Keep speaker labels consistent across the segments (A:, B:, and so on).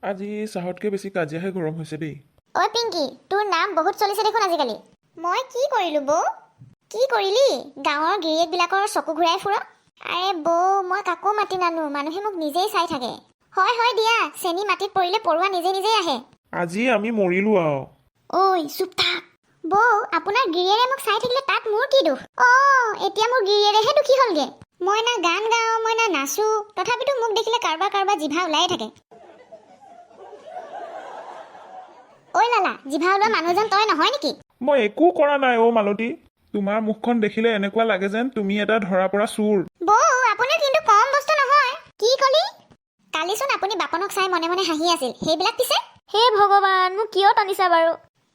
A: আজি চাহতকে বেছি কাজিয়াহে গৰম হৈছে দেই।
B: ঐ পিংকি, তোৰ নাম বহুত চলিছে দেখোন আজিকালি। মই কি কৰিলো বৌ? কি কৰিলি? গাঁৱৰ গিৰিয়েকবিলাকৰ চকু ঘূৰাই ফুৰ। আৰে বৌ, মই কাকো মাতি নানো, মানুহে মোক নিজেই চাই থাকে। হয় হয় দিয়া, চেনি মাটিত পৰিলে পৰুৱা নিজে নিজেই আহে।
A: আজি আমি মৰিলো আৰু।
B: ঐ চুপ থাক। বৌ, আপোনাৰ গিৰিয়েৰে মোক চাই থাকিলে তাত মোৰ কি দুখ? এতিয়া মোৰ গিৰিয়েৰেহে দুখী হ'লগে। মই না গান গাওঁ, মই না নাচো, তথাপিতো মোক দেখিলে কাৰোবাৰ কাৰোবাৰ জিভা ওলাই থাকে। ঐ লালা, জিভা ওলোৱা মানুহজন তই নহয় নেকি?
A: মই একো কৰা নাই অ' মালতী। তোমাৰ মুখখন দেখিলে এনেকুৱা লাগে যেন তুমি এটা ধৰা পৰা চোৰ।
B: বৌ, আপুনি কিন্তু কম বস্তু নহয়। কি কলি? কালিচোন আপুনি বাপনক চাই মনে মনে হাঁহি আছিল, সেইবিলাক পিছে? হে ভগৱান, মোক কিয় টানিছা বাৰু?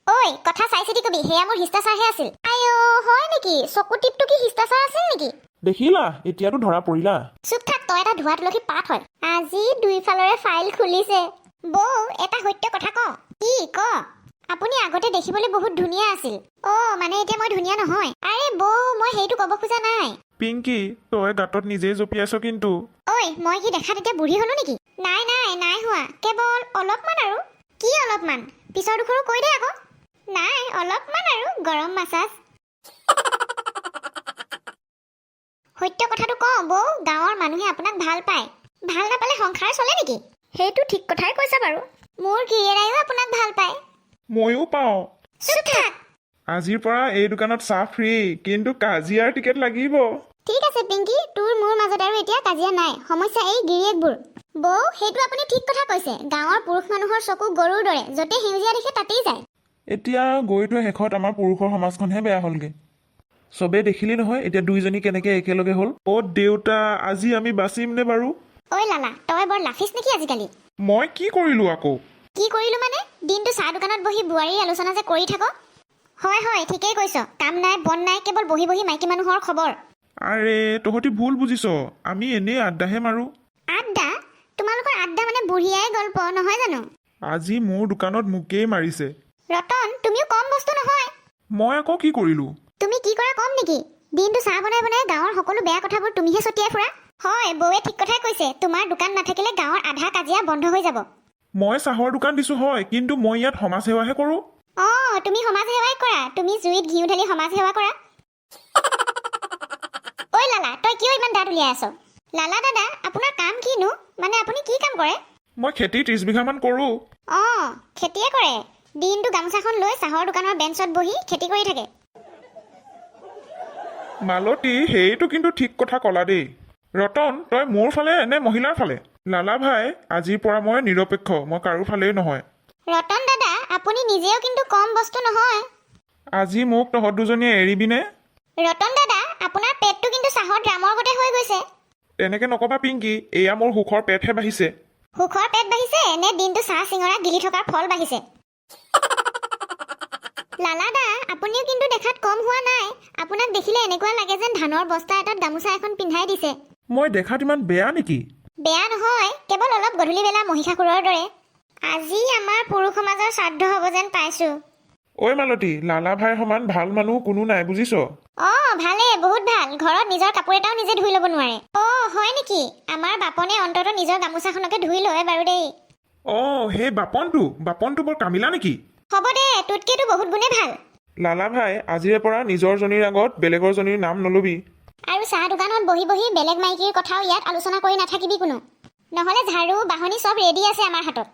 B: ঐ, কথা চাই চিতি কবি, সেয়া মোৰ শিষ্টাচাৰহে আছিল। আইঅ, হয় নেকি? চকু টিপটো কি শিষ্টাচাৰ আছিল নেকি?
A: দেখিলা, এতিয়াতো ধৰা পৰিলা।
B: চুপ থাক, তই এটা ধোৱা তুলসী পাত হয়। আজি দুইফালৰে ফাইল খুলিছে। বৌ, এটা সত্য কথা ক। কি ক? আপুনি আগতে দেখিবলৈ বহুত ধুনীয়া আছিল। মানে এতিয়া মই ধুনীয়া নহয়? আৰে বৌ, মই সেইটো ক'ব খোজা নাই।
A: পিংকি, তই গাঁতত নিজেই জঁপিয়াইছ কিন্তু।
B: ঐ, মই কি দেখাত এতিয়া বুঢ়ী হলো নেকি? নাই নাই, নাই হোৱা। কেৱল অলপমান আৰু। কি অলপমান? পিছৰ দুখৰো কৈ দে আকৌ। নাই, অলপমান আৰু গৰম মাছাজ। সত্য কথাটো কওঁ বৌ, গাঁৱৰ মানুহে আপোনাক ভাল পায়। ভাল নাপালে সংসাৰ চলে নেকি? সেইটো ঠিক কথাই কৈছা বাৰু। মোৰ গিৰিয়েৰাইও আপোনাক ভাল পায়।
A: ময়ো পাওঁ।
B: চুপ থাক।
A: আজিৰ পৰা এই দোকানত চাহ ফ্ৰী, কিন্তু কাজিয়াৰ টিকেট লাগিব।
B: ঠিক আছে পিংকি, তোৰ মোৰ মাজত আৰু এতিয়া কাজিয়া নাই। সমস্যা এই গিৰিয়েকবোৰ। বৌ, সেইটো আপুনি ঠিক কথা কৈছে। গাঁৱৰ পুৰুষ মানুহৰ চকু গৰুৰ দৰে, য'তে সেউজীয়া দেখে তাতেই যায়।
A: এতিয়া গৈ থৈ শেষত আমাৰ পুৰুষৰ সমাজখনহে বেয়া হ'লগে। চবেই দেখিলি নহয় এতিয়া দুইজনী কেনেকে একেলগে হ'ল। অ' দেউতা, আজি আমি বাচিম নে বাৰু?
B: ঐ লালা, তই বৰ লাফিছ নেকি আজিকালি?
A: মই কি কৰিলো আকৌ?
B: কি কৰিলো মানে? দিনটো চাহ দোকানত বহি বোৱাৰীৰ আলোচনা যে কৰি থাক। হয় হয়, ঠিকেই কৈছ। কাম নাই বন নাই, কেৱল বহি বহি মাইকী মানুহৰ খবৰ।
A: আৰে তহঁতি ভুল বুজিছ, আমি এনেই আড্ডাহে মাৰো।
B: আড্ডা? তোমালোকৰ আড্ডা মানে বুঢ়িয়াই গল্প নহয় জানো?
A: আজি মোৰ দোকানত মোকেই মাৰিছে।
B: ৰতন, তুমিও কম বস্তু নহয়।
A: মই আকৌ কি কৰিলো?
B: তুমি কি কৰা কম নেকি? দিনটো চাহ বনাই বনাই গাঁৱৰ সকলো বেয়া কথাবোৰ তুমিহে ছটিয়াই ফুৰা। হয়, বৌৱে ঠিক কথাই কৈছে। তোমাৰ দোকান নাথাকিলে গাঁৱৰ আধা কাজিয়া বন্ধ হৈ যাব।
A: মই চাহৰ দোকান দিছো হয়, কিন্তু মই ইয়াত সমাজ সেৱাহে কৰো।
B: তুমি সমাজ সেৱাই কৰা। তুমি জুইত ঘিউ ঢালি সমাজ সেৱা কৰা। ঐ লালা, তই কিয় ইমান দাঁত উলিয়াই আছ? লালা দাদা, আপোনাৰ কাম কিনো? মানে আপুনি কি কাম কৰে?
A: মই খেতি 30 বিঘামান কৰো।
B: খেতিয়ে কৰে। দিনটো গামোচাখন লৈ চাহৰ দোকানৰ বেঞ্চত বহি খেতি কৰি থাকে।
A: মালতী, সেইটো কিন্তু ঠিক কথা কলা দেই। ৰতন, তই মোৰ ফালে নে মহিলাৰ ফালে? লালা ভাই, আজিৰ পৰা মই নিৰপেক্ষ, মই কাৰো ফালেই নহয়।
B: ৰতন দাদা, আপুনি নিজেও কিন্তু কম বস্তু নহয়।
A: আজি মোক তহঁত দুজনীয়ে এৰিবিনে?
B: ৰতন দাদা, আপোনাৰ পেটটো কিন্তু চাহৰ ড্ৰামৰ গতে হৈ গৈছে।
A: তেনেকে নকবা পিংকি, এয়া মোৰ সুখৰ পেটহে বাঢ়িছে।
B: সুখৰ পেট বাঢ়িছে নে দিনটো চাহ চিঙৰা গিলি থকাৰ ফল বাঢ়িছে? লালা দা, আপুনিও কিন্তু দেখাত কম হোৱা নাই। আপোনাক দেখিলে এনেকুৱা লাগে যেন ধানৰ বস্তা এটাত গামোচা এখন পিন্ধাই দিছে।
A: মই দেখাত ইমান বেয়া নেকি?
B: বেয়া নহয়, কেৱল অলপ গধূলি বেলা মহিষাসুৰৰ দৰে। আজি আমাৰ পুৰুষ সমাজৰ শ্ৰাদ্ধ হ'ব যেন পাইছো।
A: ঐ মালতী, লালা ভাইৰ সমান ভাল মানুহ কোনো নাই বুজিছ।
B: ভালে, বহুত ভাল। ঘৰত নিজৰ কাপোৰ এটাও নিজে ধুই ল'ব নোৱাৰে। হয় নেকি? আমাৰ বাপনে অন্তত নিজৰ গামোচাখনকে ধুই লয় বাৰু দেই।
A: সেই বাপনটো বৰ কামিলা নেকি?
B: হ'ব দে, তোতকেতো বহুত গুণে ভাল।
A: লালা ভাই, আজিৰে পৰা নিজৰ জনীৰ আগত বেলেগৰ জনীৰ নাম নলবি।
B: আৰু চাহ দোকানত বহি বহি বেলেগ মাইকীৰ কথাও ইয়াত আলোচনা কৰি নাথাকিবি কোনো। নহ'লে ঝাৰু বাহনি চব ৰেডি আছে আমাৰ হাতত।